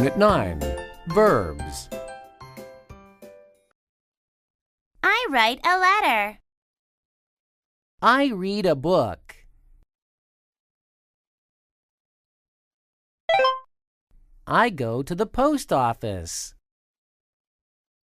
Unit 9, Verbs. I write a letter. I read a book. I go to the post office.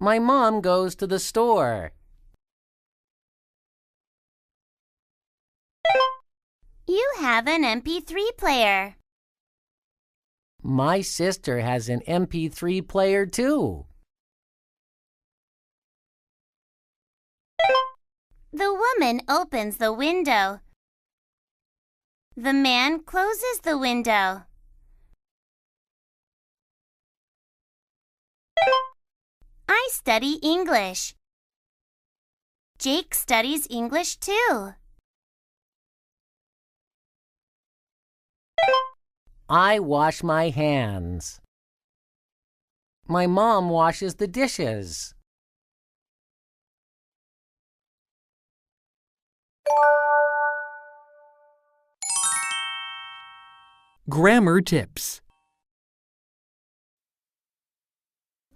My mom goes to the store. You have an MP3 player. My sister has an MP3 player too. The woman opens the window. The man closes the window. I study English. Jake studies English too. I wash my hands. My mom washes the dishes. Grammar tips.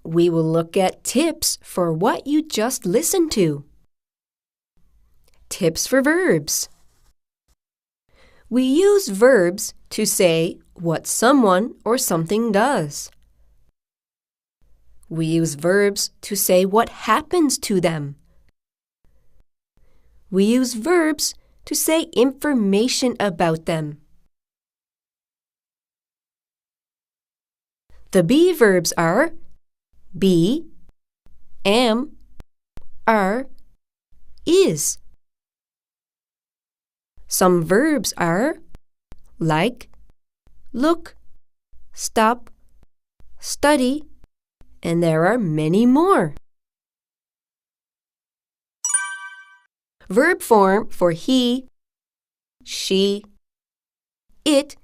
We will look at tips for what you just listened to. Tips for verbs. We use verbs to say what someone or something does. We use verbs to say what happens to them. We use verbs to say information about them. The be verbs are be, am, are, is. Some verbs are like, look, stop, study, and there are many more. Verb form for he, she, it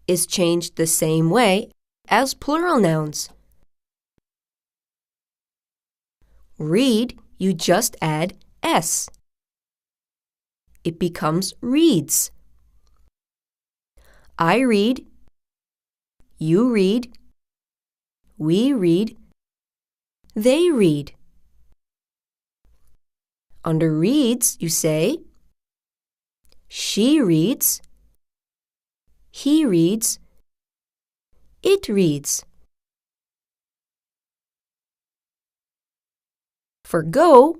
is changed the same way as plural nouns. Read, you just add s. It becomes reads. I read, you read, we read, they read. Under reads, you say, she reads, he reads, it reads. For go,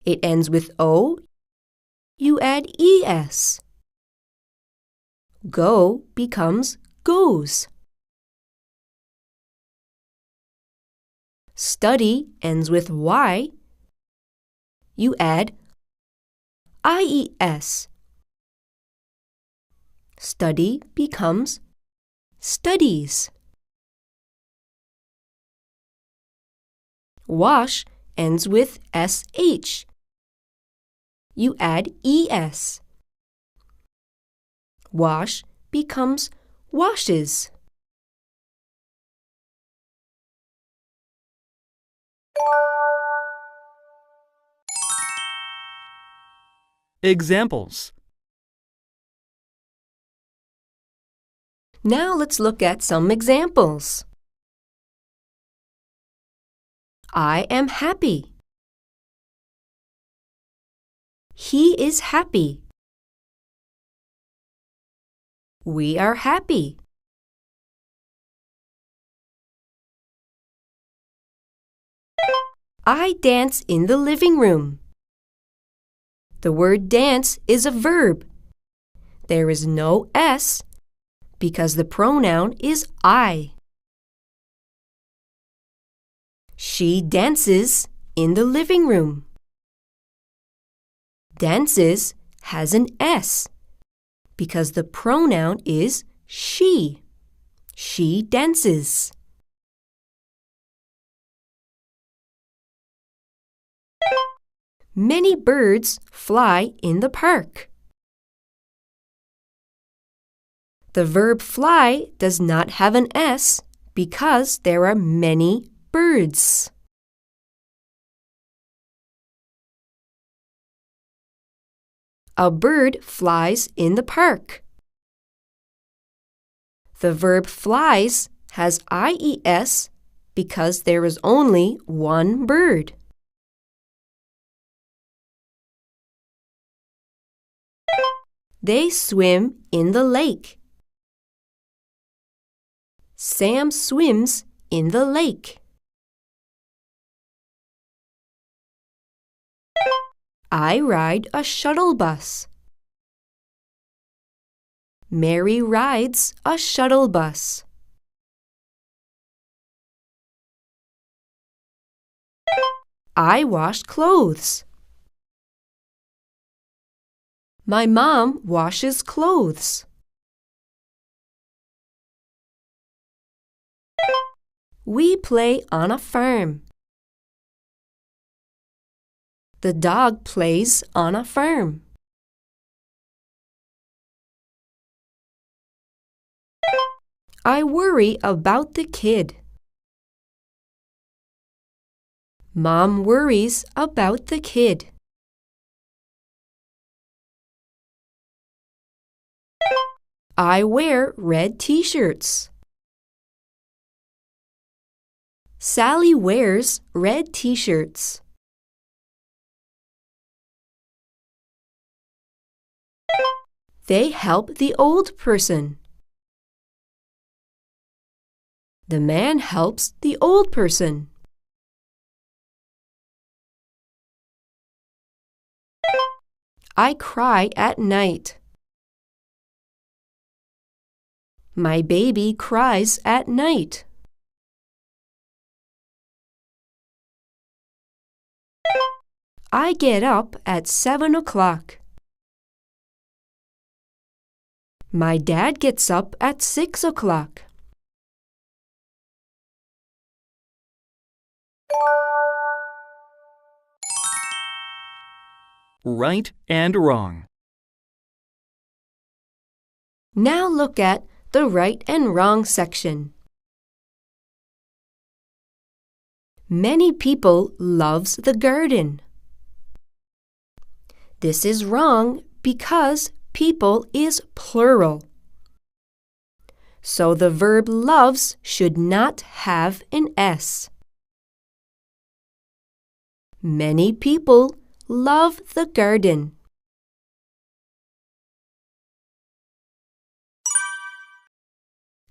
it ends with O, you add es. Go becomes goes. Study ends with Y, you add ies. Study becomes studies. Wash ends with sh. You add es. Wash becomes washes. Examples. Now let's look at some examples. I am happy. He is happy. We are happy. I dance in the living room. The word dance is a verb. There is no s because the pronoun is I. She dances in the living room. Dances has an s because the pronoun is she. She dances. Many birds fly in the park. The verb fly does not have an s because there are many birds. A bird flies in the park. The verb flies has IES because there is only one bird. They swim in the lake. Sam swims in the lake. I ride a shuttle bus. Mary rides a shuttle bus. I wash clothes. My mom washes clothes. We play on a farm. The dog plays on a farm. I worry about the kid. Mom worries about the kid. I wear red t-shirts. Sally wears red t-shirts. They help the old person. The man helps the old person. I cry at night. My baby cries at night. I get up at 7 o'clock. My dad gets up at 6 o'clock. Right and wrong. Now look at the right and wrong section. Many people loves the garden. This is wrong because people is plural. So the verb loves should not have an S. Many people love the garden.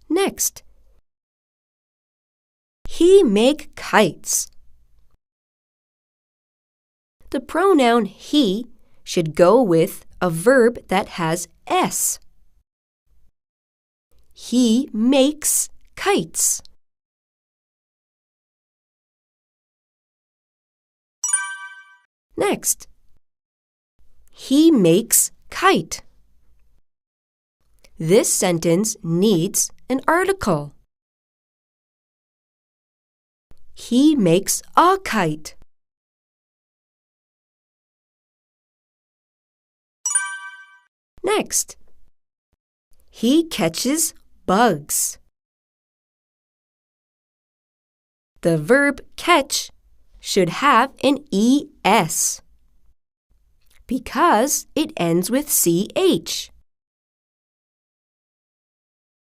Next, he make kites. The pronoun he should go with a verb that has S. He makes kites. Next, he makes kite. This sentence needs an article. He makes a kite. Next, he catches bugs. The verb catch should have an ES because it ends with CH.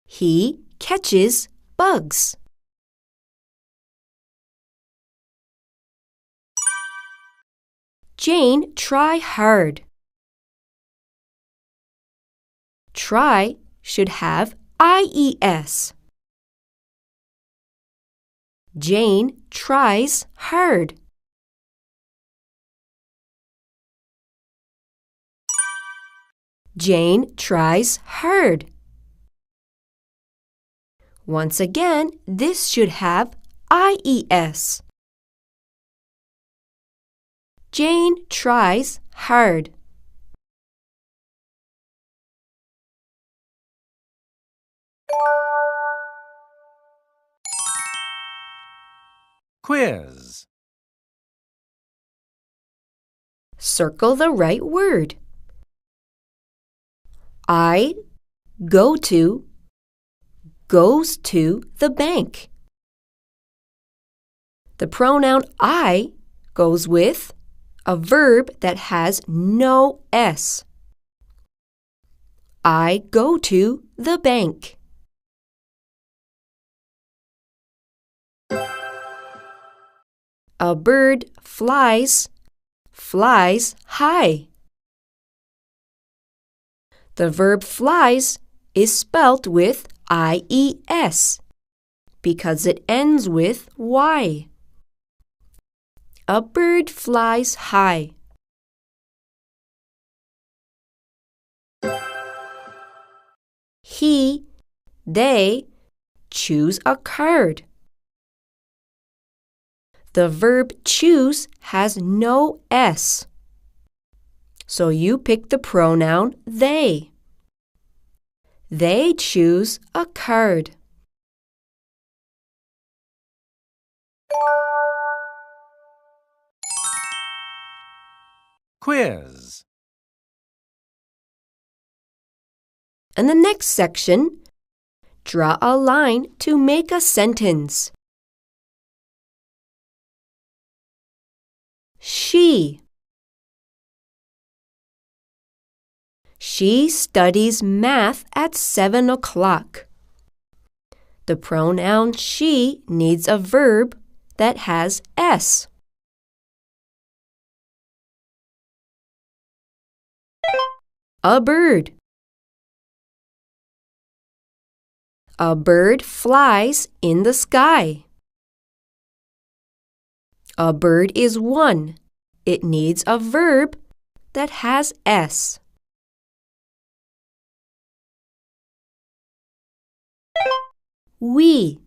He catches bugs. Jane try hard. Try should have IES. Jane tries hard. Jane tries hard. Once again, this should have IES. Jane tries hard. Quiz. Circle the right word. I go to, goes to the bank. The pronoun I goes with a verb that has no S. I go to the bank. A bird flies high. The verb flies is spelt with I-E-S because it ends with Y. A bird flies high. He, they choose a card. The verb choose has no S, so you pick the pronoun they. They choose a card. Quiz. In the next section, draw a line to make a sentence. She studies math at 7 o'clock. The pronoun she needs a verb that has S. A bird. A bird flies in the sky. A bird is one. It needs a verb that has S. We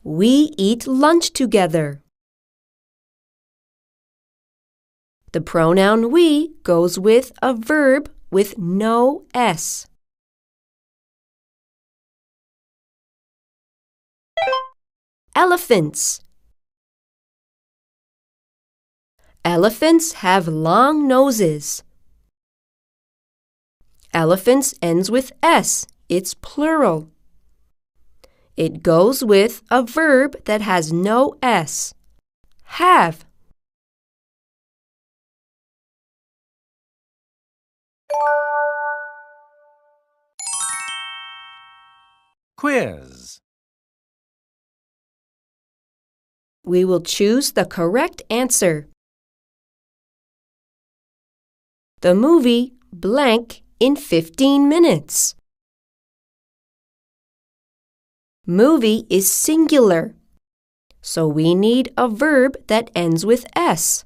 eat lunch together. The pronoun we goes with a verb with no S. Elephants. Elephants have long noses. Elephants ends with S. It's plural. It goes with a verb that has no S. Have. Quiz. We will choose the correct answer. The movie blank in 15 minutes. Movie is singular, so we need a verb that ends with S.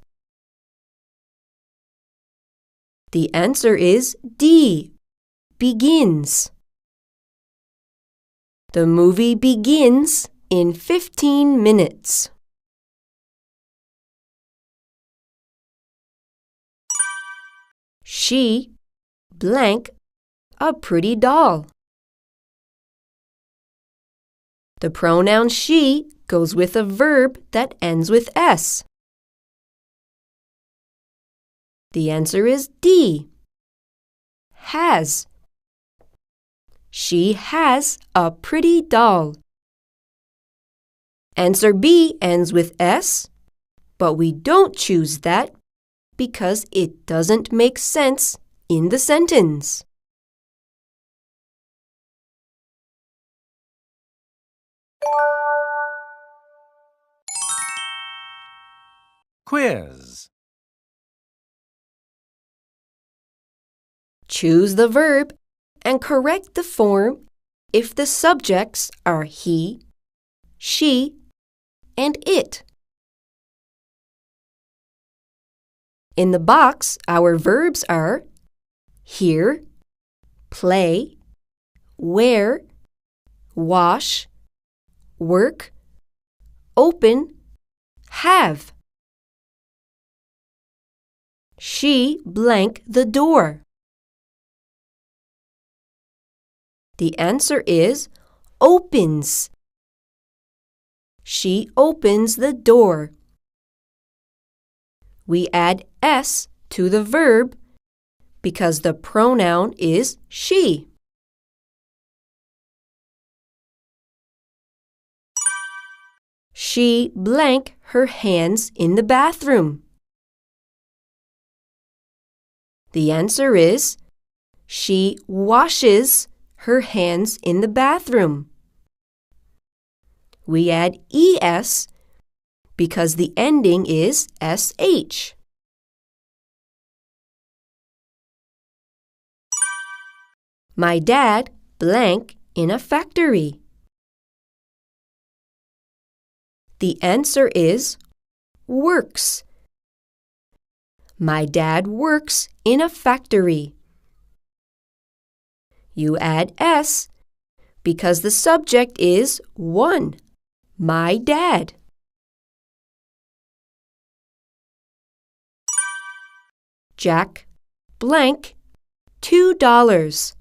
The answer is D, begins. The movie begins in 15 minutes. She blank a pretty doll. The pronoun she goes with a verb that ends with S. The answer is D, has. She has a pretty doll. Answer B ends with S, but we don't choose that because it doesn't make sense in the sentence. Quiz. Choose the verb and correct the form if the subjects are he, she, and it. In the box, our verbs are hear, play, wear, wash, work, open, have. She blank the door. The answer is opens. She opens the door. We add S to the verb because the pronoun is she. She blank her hands in the bathroom. The answer is she washes her hands in the bathroom. we add es because the ending is sh. My dad blank in a factory. The answer is works. My dad works in a factory. You add s because the subject is one, my dad. Jack blank $2.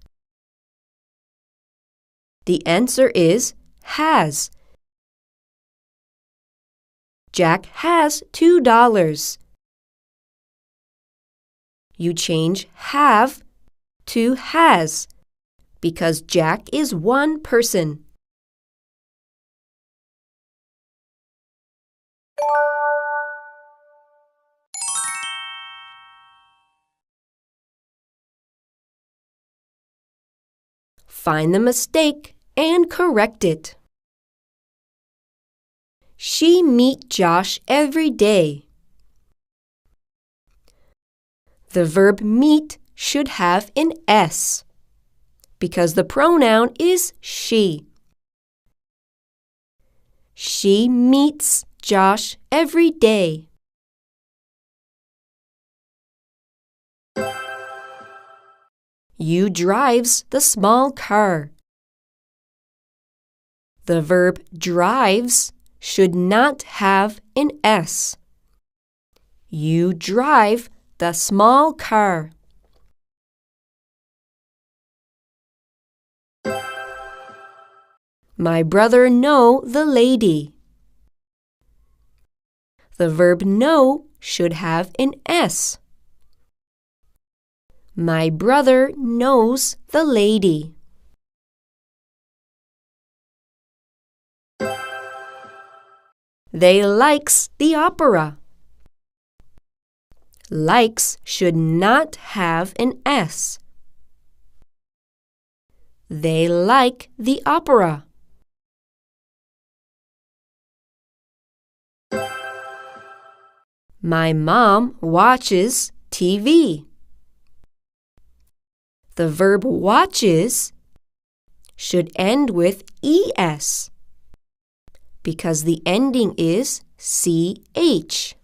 The answer is has. Jack has $2. You change have to has because Jack is one person. Find the mistake and correct it. She meet Josh every day. The verb meet should have an s because the pronoun is she. She meets Josh every day. You drives the small car. The verb drives should not have an s. You drive the small car. My brother know the lady. The verb know should have an s. My brother knows the lady. They likes the opera. Likes should not have an s. They like the opera. My mom watches TV. The verb watches should end with es because the ending is ch.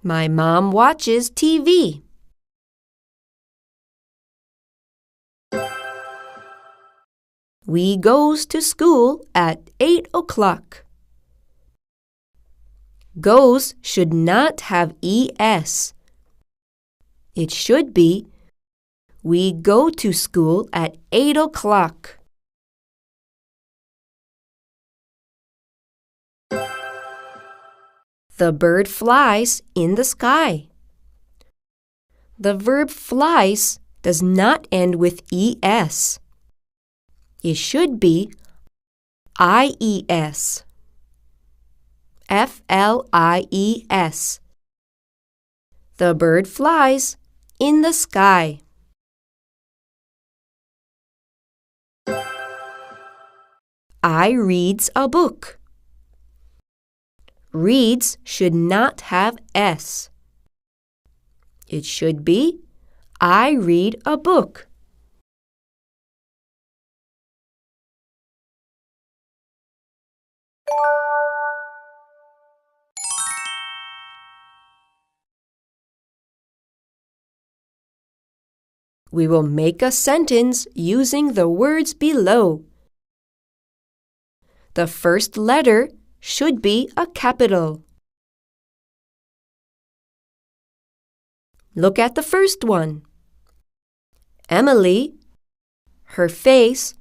My mom watches TV. We goes to school at 8 o'clock. Goes should not have es. It should be, we go to school at 8 o'clock. The bird flies in the sky. The verb flies does not end with es. It should be ies. Flies. The bird flies in the sky. I reads a book. Reads should not have s. It should be I read a book. We will make a sentence using the words below. The first letter should be a capital. Look at the first one. Emily, her face,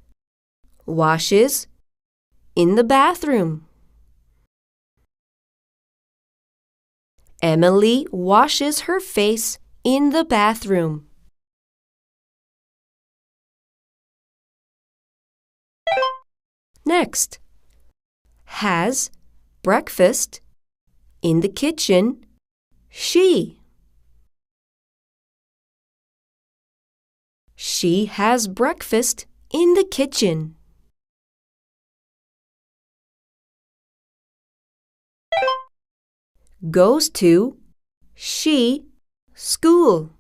washes in the bathroom. Emily washes her face in the bathroom. Next, has breakfast in the kitchen, she. She has breakfast in the kitchen. goes to school.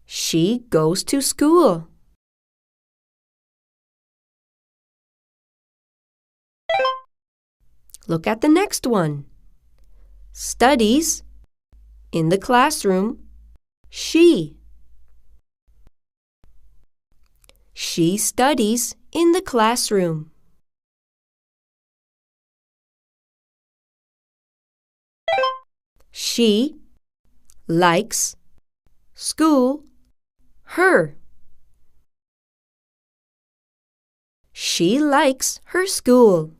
She goes to school. Look at the next one. Studies in the classroom. She studies in the classroom. She likes school. Her. She likes her school.